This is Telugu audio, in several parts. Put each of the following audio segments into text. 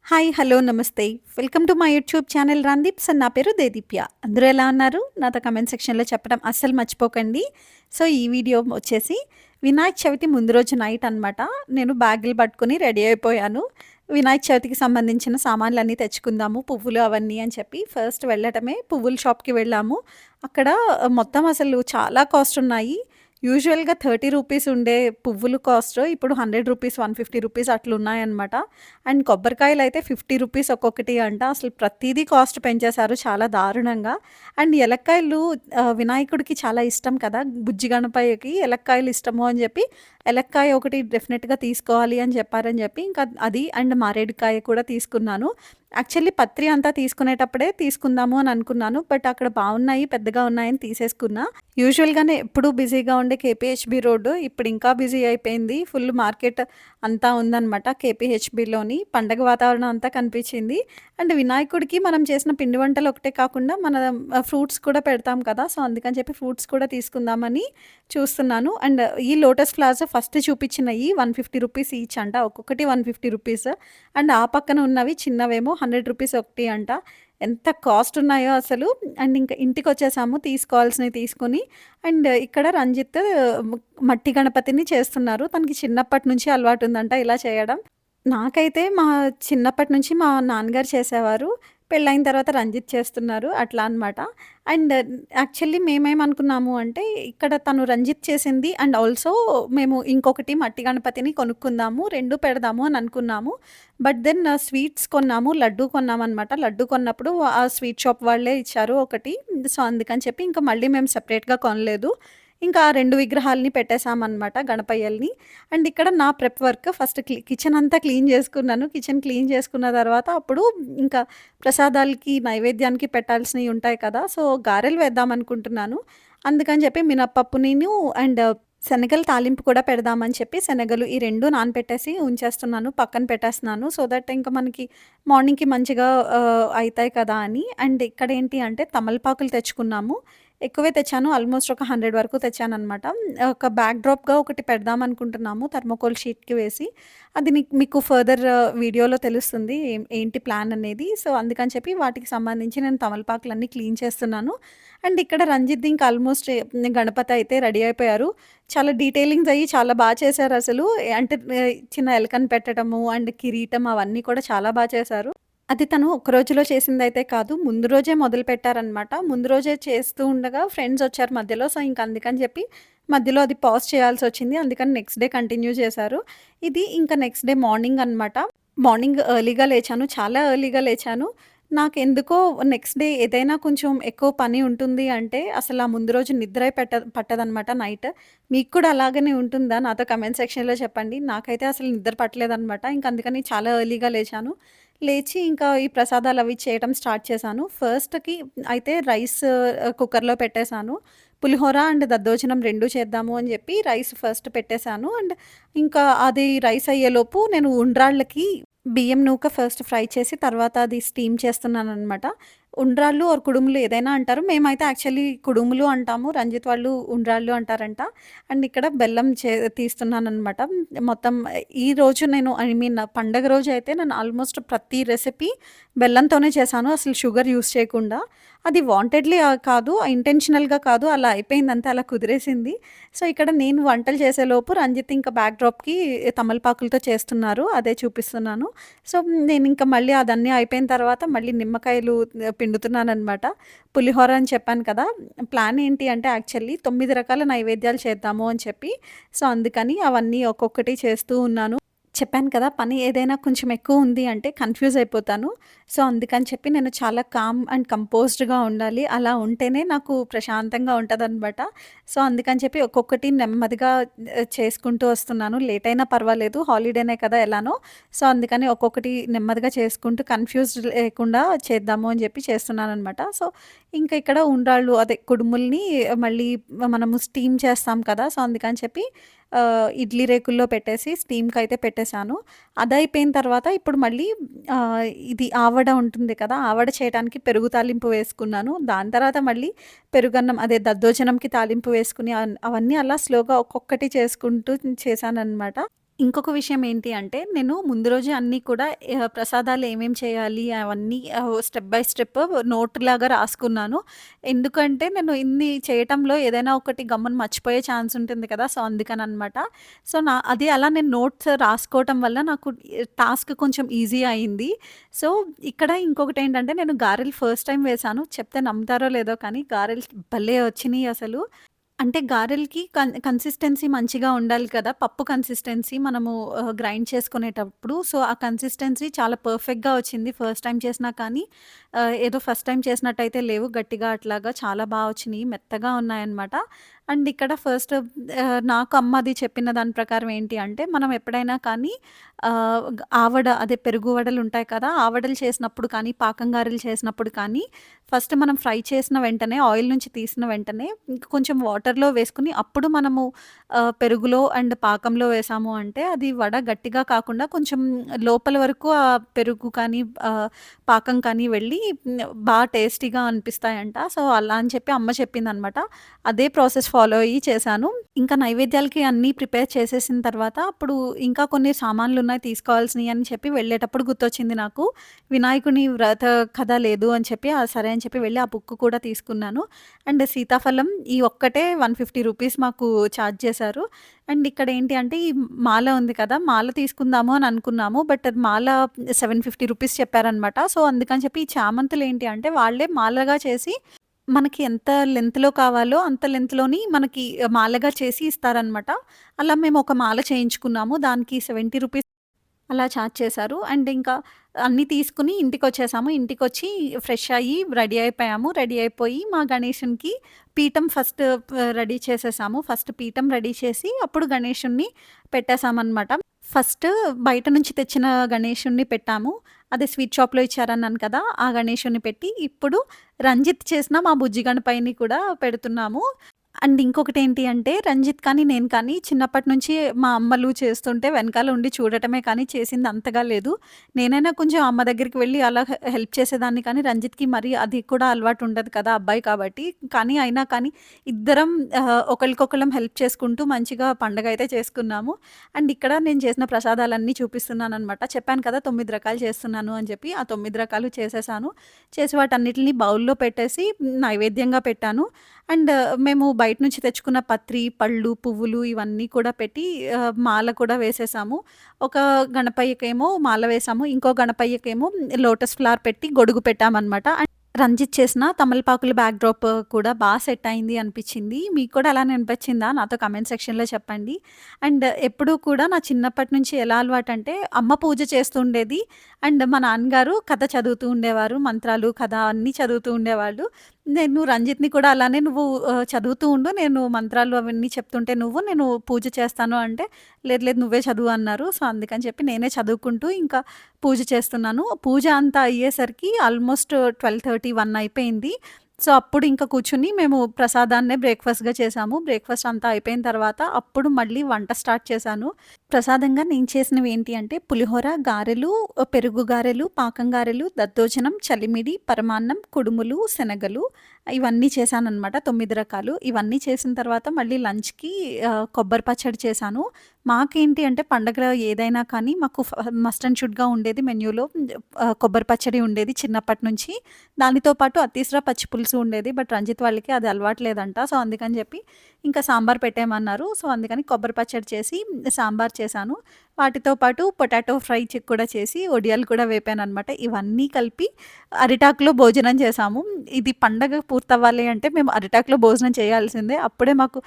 హాయ్! హలో! నమస్తే. Welcome to my YouTube channel 'Ramdeeps' and నా పేరు దేదీప్య. అందరూ ఎలా ఉన్నారు? నాతో కామెంట్ సెక్షన్‌లో చెప్పడం అస్సలు మర్చిపోకండి. సో, ఈ వీడియో వచ్చేసి వినాయక చవితి ముందు రోజు నైట్ అనమాట. నేను బ్యాగులు పట్టుకొని రెడీ అయిపోయాను. వినాయక చవితికి సంబంధించిన సామాన్లన్నీ తెచ్చుకుందాము, పువ్వులు అవన్నీ అని చెప్పి ఫస్ట్ వెళ్ళటమే పువ్వుల షాప్‌కి వెళ్ళాము. అక్కడ మొత్తం అసలు చాలా కాస్ట్ ఉన్నాయి. యూజువల్‌గా రూ. 30 ఉండే పువ్వులు కాస్ట్ ఇప్పుడు రూ. 100, రూ. 150 అట్లున్నాయన్నమాట. అండ్ కొబ్బరికాయలయితే రూ. 50 ఒక్కొక్కటి అంట. అసలు ప్రతీదీ కాస్ట్ పెంచేశారు చాలా దారుణంగా. అండ్ ఎలక్కాయలు వినాయకుడికి చాలా ఇష్టం కదా! బుజ్జి గణపయ్యకి ఎలక్కాయలు ఇష్టము అని జెప్పి, ఎలక్కాయ ఒకటి డెఫినెట్‌గా తీసుకోవాలి అని చెప్పారని జెప్పి, ఇంకా అది అండ్ మారేడుకాయ కూడా తీసుకున్నాను. యాక్చువల్లీ పత్రి అంతా తీసుకునేటప్పుడే తీసుకుందాము అని అనుకున్నాను. బట్ అక్కడ బావున్నాయి, పెద్దగా ఉన్నాయని తీసేసుకున్నా. యూజువల్‌గానే ఎప్పుడూ బిజీగా ఉండే కేపీహెచ్‌బీ రోడ్డు ఇప్పుడు ఇంకా బిజీ అయిపోయింది. ఫుల్ మార్కెట్ అంతా ఉందనమాట కేపీహెచ్‌బీలోని. పండగ వాతావరణం అంతా కనిపించింది. అండ్ వినాయకుడికి మనం చేసిన పిండి వంటలు ఒకటే కాకుండా మన ఫ్రూట్స్ కూడా పెడతాం కదా! సో, అందుకని చెప్పి ఫ్రూట్స్ కూడా తీసుకుందామని చూస్తున్నాను. అండ్ ఈ లోటస్ ఫ్లవర్స్ ఫస్ట్ చూపించినయి రూ. 150 ఈచ్ అంట. ఒక్కొక్కటి రూ. 150. అండ్ ఆ పక్కన ఉన్నవి చిన్నవేమో రూ. 100 ఒకటి అంట. ఎంత కాస్ట్ ఉన్నాయో అసలు. అండ్ ఇంకా ఇంటికొచ్చేసాము తీసుకోవాల్సినవి తీసుకొని. అండ్ ఇక్కడ రంజిత్ మ్ మట్టి గణపతిని చేస్తున్నారు. తనకి చిన్నప్పటి నుంచి అలవాటుందంట ఇలా చేయడం. నాకైతే మా చిన్నప్పటి నుంచి మా నాన్నగారు చేసేవారు. పెళ్ళైన తర్వాత రంజిత్ చేస్తున్నారు. అట్లా అనమాట. అండ్ యాక్చువల్లీ మేమేమనుకున్నాము అంటే, ఇక్కడ తను రంజిత్ చేసింది అండ్ ఆల్సో మేము ఇంకొకటి మట్టి గణపతిని కొనుక్కుందాము. 2 పెడదాము అని అనుకున్నాము. బట్ దెన్ స్వీట్స్ కొన్నాము. లడ్డూ కొన్నామనమాట. లడ్డూ కొన్నప్పుడు ఆ స్వీట్ షాప్ వాళ్ళే ఇచ్చారు ఒకటి. సో, అందుకని చెప్పి ఇంకా మళ్ళీ మేము సెపరేట్‌గా కొనలేదు. ఇంకా ఆ 2 విగ్రహాలని పెట్టేసామనమాట గణపయ్యల్ని. అండ్ ఇక్కడ నా ప్రెప్ వర్క్ ఫస్ట్ కిచెన్ అంతా క్లీన్ చేసుకున్నాను. కిచెన్ క్లీన్ చేసుకున్న తర్వాత అప్పుడు ఇంకా ప్రసాదాలకి, నైవేద్యానికి పెట్టాల్సినయి ఉంటాయి కదా! సో, గారెలు వేద్దామనుకుంటున్నాను. అందుకని చెప్పి మినపప్పునిను అండ్ శనగలు తాలింపు కూడా పెడదామని చెప్పి శనగలు ఈ 2 నానపెట్టేసి ఉంచేస్తున్నాను. పక్కన పెట్టేస్తున్నాను. సో దట్ ఇంక మనకి మార్నింగ్‌కి మంచిగా అయితాయి కదా అని. అండ్ ఇక్కడేంటి అంటే తమలపాకులు తెచ్చుకున్నాము. ఎక్కువే తెచ్చాను. ఆల్మోస్ట్ ఒక 100 వరకు తెచ్చాననమాట. ఒక బ్యాక్ డ్రాప్‌గా ఒకటి పెడదామనుకుంటున్నాము థర్మాకోల్ షీట్‌కి వేసి. అది మీకు ఫర్దర్ వీడియోలో తెలుస్తుంది. ఏంటి ప్లాన్ అనేది. సో, అందుకని చెప్పి వాటికి సంబంధించి నేను తమలపాకులన్నీ క్లీన్ చేస్తున్నాను. అండ్ ఇక్కడ రంజిత్‌ది ఇంకా ఆల్మోస్ట్ గణపతి అయితే రెడీ అయిపోయారు. చాలా డీటెయిలింగ్స్ అయ్యి చాలా చేశారసలు. అంటే చిన్న ఎలకని పెట్టడము అండ్ కిరీటం అవన్నీ కూడా చాలా చేశారు. అది తను ఒక్క రోజులో చేసిందయితే కాదు. ముందు రోజే మొదలుపెట్టారనమాట. ముందు రోజే చేస్తూ ఉండగా ఫ్రెండ్సొచ్చారు మధ్యలో. సో, ఇంక అందుకని చెప్పి మధ్యలో అది పాజ్ చేయాల్సొచ్చింది. అందుకని నెక్స్ట్ డే కంటిన్యూ చేశారు. ఇది ఇంకా నెక్స్ట్ డే మార్నింగ్ అనమాట. మార్నింగ్ ఎర్లీగా లేచాను. చాలా ఎర్లీగా లేచాను. నాకెందుకో నెక్స్ట్ డే ఏదైనా కొంచెం ఎక్కువ పని ఉంటుంది అంటే అసలు ఆ ముందు రోజు నిద్రే పట్టదనమాట నైట్. మీకు కూడా అలాగనే ఉంటుందా? నాతో కమెంట్ సెక్షన్‌లో చెప్పండి. నాకైతే అసలు నిద్ర పట్టలేదనమాట. ఇంక అందుకని చాలా ఎర్లీగా లేచాను. లేచి ఇంకా ఈ ప్రసాదాలవి చేయటం స్టార్ట్ చేశాను. ఫస్ట్‌కి అయితే రైస్ కుక్కర్‌లో పెట్టేశాను. పులిహోర అండ్ దద్దోజనం 2 చేద్దాము అని జెప్పి రైస్ ఫస్ట్ పెట్టేశాను. అండ్ ఇంకా అది రైస్ అయ్యేలోపు నేను ఉండ్రాళ్ళకి బియ్యం నూక ఫస్ట్ ఫ్రై చేసి తర్వాత అది స్టీమ్ చేస్తున్నాననమాట. ఉండ్రాళ్ళు ఆర్ కుడుములు ఏదైనా అంటారు. మేమైతే యాక్చువల్లీ కుడుములు అంటాము. రంజిత్ వాళ్ళు ఉండ్రాళ్ళు అంటారంట. అండ్ ఇక్కడ బెల్లం తీస్తున్నాననమాట. మొత్తం ఈరోజు నేను ఐ మీన్ పండగ రోజైతే నేను ఆల్మోస్ట్ ప్రతి రెసిపీ బెల్లంతోనే చేశాను. అసలు షుగర్ యూజ్ చేయకుండా. అది వాంటెడ్‌లీ కాదు, ఇంటెన్షనల్‌గా కాదు. అలా అయిపోయిందంతే. అలా కుదిరేసింది. సో, ఇక్కడ నేను వంటలు చేసేలోపు రంజిత్ ఇంకా బ్యాక్ డ్రాప్‌కి తమలపాకులతో చేస్తున్నారు. అదే చూపిస్తున్నాను. సో, నేనింక మళ్ళీ అదన్నీ అయిపోయిన తర్వాత మళ్ళీ నిమ్మకాయలు పిండుతున్నాననమాట. పులిహోర అని చెప్పాను కదా! ప్లాన్ ఏంటి అంటే యాక్చువల్లీ 9 రకాల నైవేద్యాలు చేద్దాము అని చెప్పి. సో, అందుకని అవన్నీ ఒక్కొక్కటి చేస్తూ ఉన్నాను. చెప్పాను కదా! పని ఏదైనా కొంచెం ఎక్కువ ఉంది అంటే కన్‌ఫ్యూజ్ అయిపోతాను. సో, అందుకని చెప్పి నేను చాలా కామ్ అండ్ కంపోజ్డ్‌గా ఉండాలి. అలా ఉంటేనే నాకు ప్రశాంతంగా ఉంటదనమాట. సో, అందుకని చెప్పి ఒక్కొక్కటి నెమ్మదిగా చేసుకుంటూ వస్తున్నాను. లేట్ అయినా పర్వాలేదు. హాలిడేనే కదా ఎలానో. సో, అందుకని ఒక్కొక్కటి నెమ్మదిగా చేసుకుంటూ కన్‌ఫ్యూజ్డ్ లేకుండా చేద్దాము అని చెప్పి చేస్తున్నాననమాట. సో, ఇంకా ఇక్కడ ఉండ్రాళ్ళు అదే కుడుముల్ని మళ్ళీ మనము స్టీమ్ చేస్తాం కదా! సో, అందుకని చెప్పి ఇడ్లీ రేకుల్లో పెట్టేసి స్టీమ్‌కయితే పెట్టేశాను. అదయిపోయిన తర్వాత ఇప్పుడు మళ్ళీ ఇది ఆవడ ఉంటుంది కదా! ఆవడ చేయటానికి పెరుగు తాలింపు వేసుకున్నాను. దాని తర్వాత మళ్ళీ పెరుగన్నం అదే దద్దోజనంకి తాలింపు వేసుకొని అవన్నీ అలా స్లోగా ఒక్కొక్కటి చేసుకుంటూ చేశాననమాట. ఇంకొక విషయం ఏంటి అంటే, నేను ముందు రోజే అన్నీ కూడా ప్రసాదాలు ఏమేం చేయాలి అవన్నీ స్టెప్ బై స్టెప్ నోట్‌లాగా రాసుకున్నాను. ఎందుకంటే, నేను ఇన్ని చేయటంలో ఏదైనా ఒకటి గమ్మున మర్చిపోయే ఛాన్స్ ఉంటుంది కదా! సో, అందుకననమాట. సో, అది అలా నేను నోట్స్ రాసుకోవటం వల్ల నాకు టాస్క్ కొంచెం ఈజీ అయింది. సో, ఇక్కడ ఇంకొకటేంటంటే, నేను గారెలు ఫస్ట్ టైమ్ వేశాను. చెప్తే నమ్ముతారో లేదో కానీ గారెలు భలే వచ్చినియి అసలు. అంటే గారెలకి కన్సిస్టెన్సీ మంచిగా ఉండాలి కదా! పప్పు కన్సిస్టెన్సీ మనము గ్రైండ్ చేసుకునేటప్పుడు. సో, ఆ కన్సిస్టెన్సీ చాలా పర్ఫెక్ట్‌గా వచ్చింది ఫస్ట్ టైమ్ చేసినా కానీ, ఏదో ఫస్ట్ టైమ్ చేసినట్టయితే లేవు. గట్టిగా అట్లాగా చాలా వచ్చినియి. మెత్తగా ఉన్నాయన్నమాట. అండ్ ఇక్కడ ఫస్ట్ నాకు అమ్మది చెప్పిన దాని ప్రకారం ఏంటి అంటే, మనం ఎప్పుడైనా కానీ ఆవడ అదే పెరుగు వడలుంటాయి కదా! ఆవడలు చేసినప్పుడు కానీ, పాకం గారెలు చేసినప్పుడు కానీ, ఫస్ట్ మనం ఫ్రై చేసిన వెంటనే ఆయిల్ నుంచి తీసిన వెంటనే కొంచెం వాటర్‌లో వేసుకొని అప్పుడు మనము పెరుగులో అండ్ పాకంలో వేసాము అంటే అది వడ గట్టిగా కాకుండా కొంచెం లోపల వరకు ఆ పెరుగు కానీ పాకం కానీ వెళ్ళి టేస్టీగా అనిపిస్తాయంట. సో, అలా అని చెప్పి అమ్మ చెప్పిందనమాట. అదే ప్రాసెస్ ఫాలో అయ్యి చేశాను. ఇంకా నైవేద్యాలకి అన్నీ ప్రిపేర్ చేసేసిన తర్వాత అప్పుడు ఇంకా కొన్ని సామాన్లున్నాయి తీసుకోవాల్సినయి అని చెప్పి వెళ్ళేటప్పుడు గుర్తొచ్చింది నాకు. వినాయకుని వ్రత కథ లేదు అని చెప్పి సరే అని చెప్పి వెళ్ళి ఆ బుక్ కూడా తీసుకున్నాను. అండ్ సీతాఫలం ఈ ఒక్కటే ₹150 మాకు చార్జ్ చేశారు. అండ్ ఇక్కడేంటి అంటే ఈ మాల ఉంది కదా! మాల తీసుకుందాము అని అనుకున్నాము. బట్ అది మాల ₹750 చెప్పారనమాట. సో, అందుకని చెప్పి ఈ చామంతులేంటి అంటే వాళ్ళే మాలగా చేసి మనకి ఎంత లెంగ్త్‌లో కావాలో అంత లెంగ్త్‌లోని మనకి మాలగా చేసి ఇస్తారనమాట. అలా మేము ఒక మాల చేయించుకున్నాము. దానికి ₹70 అలా చార్జ్ చేశారు. అండ్ ఇంకా అన్నీ తీసుకొని ఇంటికొచ్చేసాము. ఇంటికొచ్చి ఫ్రెష్ అయ్యి రెడీ అయిపోయాము. రెడీ అయిపోయి మా గణేషునికి పీఠం ఫస్ట్ రెడీ చేసేసాము. ఫస్ట్ పీఠం రెడీ చేసి అప్పుడు గణేషుడిని పెట్టేసామనమాట. ఫస్ట్ బయట నుంచి తెచ్చిన గణేషుడిని పెట్టాము. అదే స్వీట్ షాప్‌లో ఇచ్చారన్నాను కదా! ఆ గణేషుడిని పెట్టి ఇప్పుడు రంజిత్ చేసిన మా బుజ్జి గణపయ్యని కూడా పెడుతున్నాము. అండ్ ఇంకొకటేంటి అంటే రంజిత్ కానీ, నేను కానీ చిన్నప్పటి నుంచి మా అమ్మలు చేస్తుంటే వెనకాల ఉండి చూడటమే కానీ చేసింది అంతగా లేదు. నేనైనా కొంచెం అమ్మ దగ్గరికి వెళ్ళి అలా హెల్ప్ చేసేదాన్ని కానీ రంజిత్‌కి మరి అది కూడా అలవాటు ఉండదు కదా! అబ్బాయి కాబట్టి. కానీ అయినా కానీ ఇద్దరం ఒకళ్ళకొకళ్ళం హెల్ప్ చేసుకుంటూ మంచిగా పండగైతే చేసుకున్నాము. అండ్ ఇక్కడ నేను చేసిన ప్రసాదాలన్నీ చూపిస్తున్నాననమాట. చెప్పాను కదా 9 రకాలు చేస్తున్నాను అని చెప్పి. ఆ 9 రకాలు చేసేసాను. చేసి వాటన్నిటిని బౌల్‌లో పెట్టేసి నైవేద్యంగా పెట్టాను. అండ్ మేము బయట నుంచి తెచ్చుకున్న పత్రి, పళ్ళు, పువ్వులు ఇవన్నీ కూడా పెట్టి మాల కూడా వేసేసాము. ఒక గణపయ్యకేమో మాల వేసాము. ఇంకో గణపయ్యకేమో లోటస్ ఫ్లవర్ పెట్టి గొడుగు పెట్టామనమాట. రంజిత్ చేసిన తమలపాకుల బ్యాక్‌డ్రాప్ కూడా సెట్ అయింది అనిపిచ్చింది. మీకు కూడా అలానే అనిపిచ్చిందా? నాతో కామెంట్ సెక్షన్‌లో చెప్పండి. అండ్ ఎప్పుడూ కూడా నా చిన్నప్పటి నుంచి ఎలా అలవాటంటే అమ్మ పూజ చేస్తూ ఉండేది. అండ్ మా నాన్నగారు కథ చదువుతూ ఉండేవారు. మంత్రాలు, కథ అన్నీ చదువుతూ ఉండేవాళ్ళు. నేను రంజిత్‌ని కూడా అలానే నువ్వు చదువుతూ ఉండు. నేను మంత్రాలు అవన్నీ చెప్తుంటే నేను పూజ చేస్తాను అంటే, లేదు లేదు నువ్వే చదువు అన్నారు. సో, అందుకని చెప్పి నేనే చదువుకుంటూ ఇంకా పూజ చేస్తున్నాను. పూజ అంతా అయ్యేసరికి ఆల్మోస్ట్ 12:30, 1 అయిపోయింది. సో, అప్పుడు ఇంకా కూర్చొని మేము ప్రసాదాన్నే బ్రేక్‌ఫాస్ట్‌గా చేశాము. బ్రేక్‌ఫాస్ట్ అంతా అయిపోయిన తర్వాత అప్పుడు మళ్ళీ వంట స్టార్ట్ చేశాను. ప్రసాదంగా నేను చేసినవి ఏంటి అంటే పులిహోర, గారెలు, పెరుగు గారెలు, పాకం గారెలు, దద్దోజనం, చలిమిడి, పరమాన్నం, కుడుములు, శనగలు ఇవన్నీ చేశాననమాట 9 రకాలు. ఇవన్నీ చేసిన తర్వాత మళ్ళీ లంచ్‌కి కొబ్బరి పచ్చడి చేశాను. మాకేంటి అంటే పండగలో ఏదైనా కానీ మాకు మస్ట్ అండ్ షుడ్‌గా ఉండేది మెన్యూలో కొబ్బరి పచ్చడి ఉండేది చిన్నప్పటి నుంచి. దానితో పాటు అత్తీసర పచ్చి పులుసు ఉండేది. బట్ రంజిత్ వాళ్ళకి అది అలవాటు లేదంట. సో, అందుకని చెప్పి ఇంకా సాంబార్ పెట్టేయమన్నారు. సో, అందుకని కొబ్బరి పచ్చడి చేసి సాంబార్ చేశాను. వాటితో పాటు పొటాటో ఫ్రై కూడా చేసి వడియాలు కూడా వేపాననమాట. ఇవన్నీ కలిపి అరిటాకులో భోజనం చేశాము. ఇది పండగ పూర్తవ్వాలి అంటే మేము అరిటాకులో భోజనం చేయాల్సిందే. అప్పుడే మాకు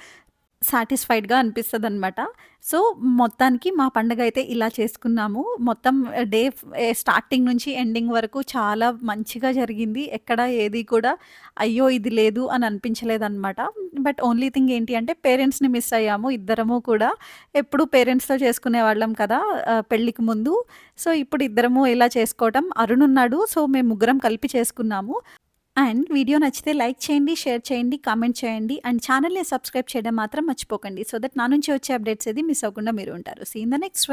సాటిస్ఫైడ్‌గా అనిపిస్తదనమాట. సో, మొత్తానికి మా పండగైతే ఇలా చేసుకున్నాము. మొత్తం స్టార్టింగ్ నుంచి ఎండింగ్ వరకు చాలా మంచిగా జరిగింది. ఎక్కడ ఏది కూడా అయ్యో! ఇది లేదు అని అనిపించలేదనమాట. బట్ ఓన్లీ థింగ్ ఏంటి అంటే పేరెంట్స్‌ని మిస్ అయ్యాము ఇద్దరము కూడా. ఎప్పుడు పేరెంట్స్‌తో చేసుకునేవాళ్ళం కదా! పెళ్ళికి ముందు. సో, ఇప్పుడు ఇద్దరము ఇలా చేసుకోవటం. అరుణ్ ఉన్నాడు. సో, మేము ముగ్గురం కలిపి చేసుకున్నాము. అండ్ వీడియో నచ్చితే లైక్ చేయండి, షేర్ చేయండి, కామెంట్ చేయండి. అండ్ ఛానల్‌ని సబ్స్క్రైబ్ చేయడం మాత్రం మర్చిపోకండి. సో దట్ నా నుంచి వచ్చే అప్డేట్స్ ఏది మిస్ అవ్వకుండా మీరు ఉంటారు. See in the next